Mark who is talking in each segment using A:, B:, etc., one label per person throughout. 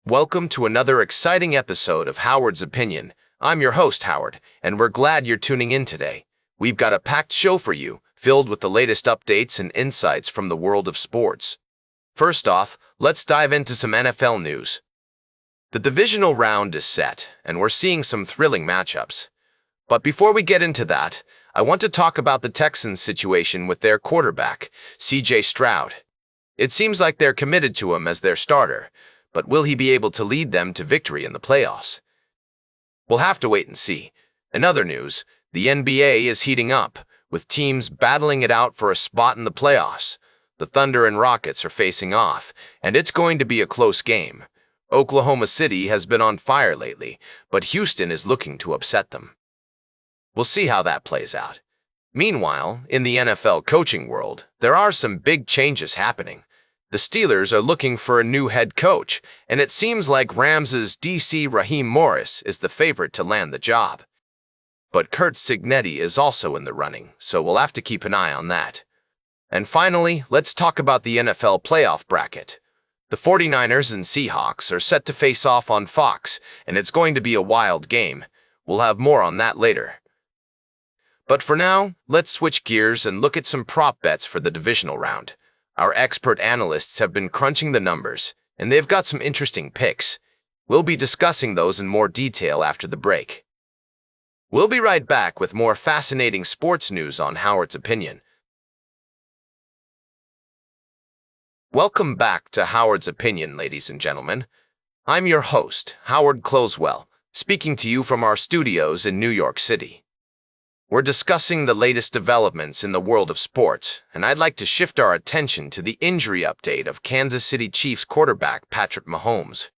A: Welcome to another exciting episode of Howard's Opinion. I'm your host, Howard, and we're glad you're tuning in today. We've got a packed show for you, filled with the latest updates and insights from the world of sports. First off, let's dive into some NFL news. The divisional round is set, and we're seeing some thrilling matchups. But before we get into that, I want to talk about the Texans' situation with their quarterback, C.J. Stroud. It seems like they're committed to him as their starter, but will he be able to lead them to victory in the playoffs? We'll have to wait and see. In other news, the NBA is heating up, with teams battling it out for a spot in the playoffs. The Thunder and Rockets are facing off, and it's going to be a close game. Oklahoma City has been on fire lately, but Houston is looking to upset them. We'll see how that plays out. Meanwhile, in the NFL coaching world, there are some big changes happening. The Steelers are looking for a new head coach, and it seems like Rams' DC Raheem Morris is the favorite to land the job. But Curt Cignetti is also in the running, so we'll have to keep an eye on that. And finally, let's talk about the NFL playoff bracket. The 49ers and Seahawks are set to face off on Fox, and it's going to be a wild game. We'll have more on that later. But for now, let's switch gears and look at some prop bets for the divisional round. Our expert analysts have been crunching the numbers, and they've got some interesting picks. We'll be discussing those in more detail after the break. We'll be right back with more fascinating sports news on Howard's Opinion. Welcome back to Howard's Opinion, ladies and gentlemen. I'm your host, Howard Closewell, speaking to you from our studios in New York City. We're discussing the latest developments in the world of sports, and I'd like to shift our attention to the injury update of Kansas City Chiefs quarterback Patrick Mahomes.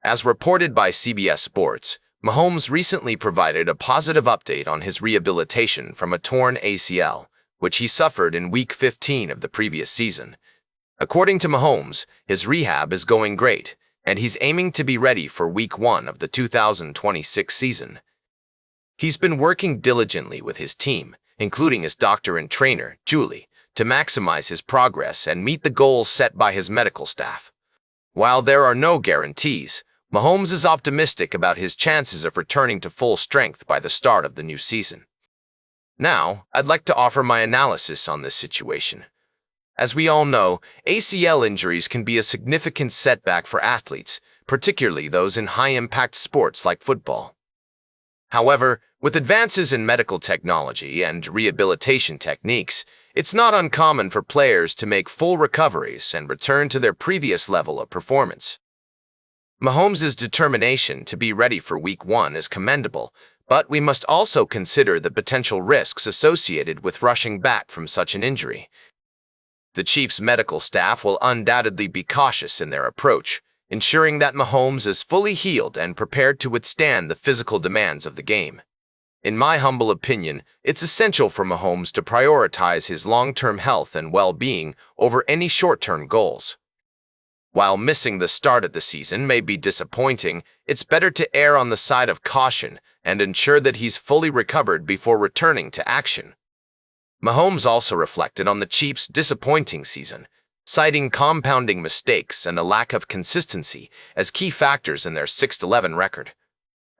A: As reported by CBS Sports, Mahomes recently provided a positive update on his rehabilitation from a torn ACL, which he suffered in Week 15 of the previous season. According to Mahomes, his rehab is going great, and he's aiming to be ready for Week 1 of the 2026 season. He's been working diligently with his team, including his doctor and trainer, Julie, to maximize his progress and meet the goals set by his medical staff. While there are no guarantees, Mahomes is optimistic about his chances of returning to full strength by the start of the new season. Now, I'd like to offer my analysis on this situation. As we all know, ACL injuries can be a significant setback for athletes, particularly those in high-impact sports like football. However, with advances in medical technology and rehabilitation techniques, it's not uncommon for players to make full recoveries and return to their previous level of performance. Mahomes' determination to be ready for Week 1 is commendable, but we must also consider the potential risks associated with rushing back from such an injury. The Chiefs' medical staff will undoubtedly be cautious in their approach, ensuring that Mahomes is fully healed and prepared to withstand the physical demands of the game. In my humble opinion, it's essential for Mahomes to prioritize his long-term health and well-being over any short-term goals. While missing the start of the season may be disappointing, it's better to err on the side of caution and ensure that he's fully recovered before returning to action. Mahomes also reflected on the Chiefs' disappointing season, citing compounding mistakes and a lack of consistency as key factors in their 6-11 record.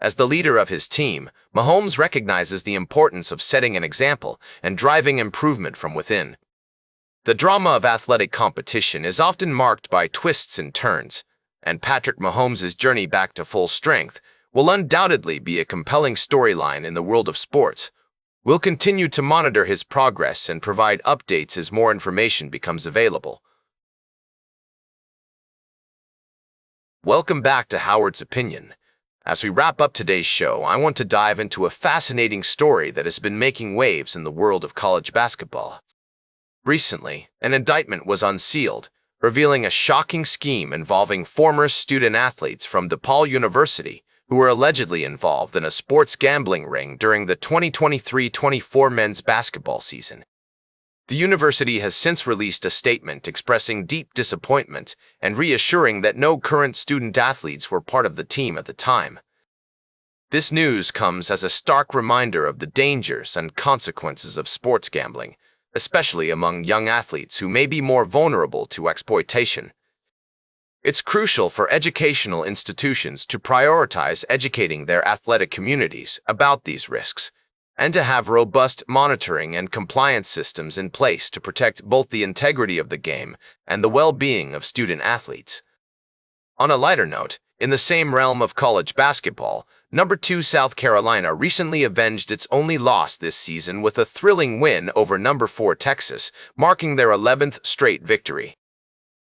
A: As the leader of his team, Mahomes recognizes the importance of setting an example and driving improvement from within. The drama of athletic competition is often marked by twists and turns, and Patrick Mahomes' journey back to full strength will undoubtedly be a compelling storyline in the world of sports. We'll continue to monitor his progress and provide updates as more information becomes available. Welcome back to Howard's Opinion. As we wrap up today's show, I want to dive into a fascinating story that has been making waves in the world of college basketball. Recently, an indictment was unsealed, revealing a shocking scheme involving former student-athletes from DePaul University who were allegedly involved in a sports gambling ring during the 2023-24 men's basketball season. The university has since released a statement expressing deep disappointment and reassuring that no current student-athletes were part of the team at the time. This news comes as a stark reminder of the dangers and consequences of sports gambling, especially among young athletes who may be more vulnerable to exploitation. It's crucial for educational institutions to prioritize educating their athletic communities about these risks, and to have robust monitoring and compliance systems in place to protect both the integrity of the game and the well-being of student athletes. On a lighter note, in the same realm of college basketball, number 2 South Carolina recently avenged its only loss this season with a thrilling win over number 4 Texas, marking their 11th straight victory.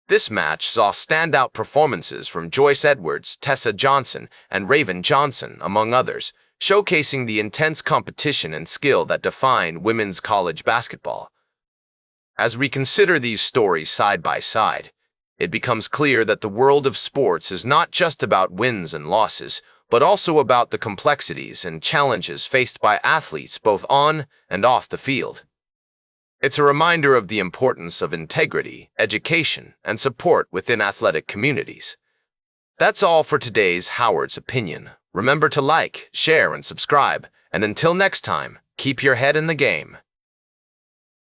A: This match saw standout performances from Joyce Edwards, Tessa Johnson, and Raven Johnson, among others, showcasing the intense competition and skill that define women's college basketball. As we consider these stories side by side, it becomes clear that the world of sports is not just about wins and losses, but also about the complexities and challenges faced by athletes both on and off the field. It's a reminder of the importance of integrity, education, and support within athletic communities. That's all for today's Howard's Opinion. Remember to like, share, and subscribe, and until next time, keep your head in the game.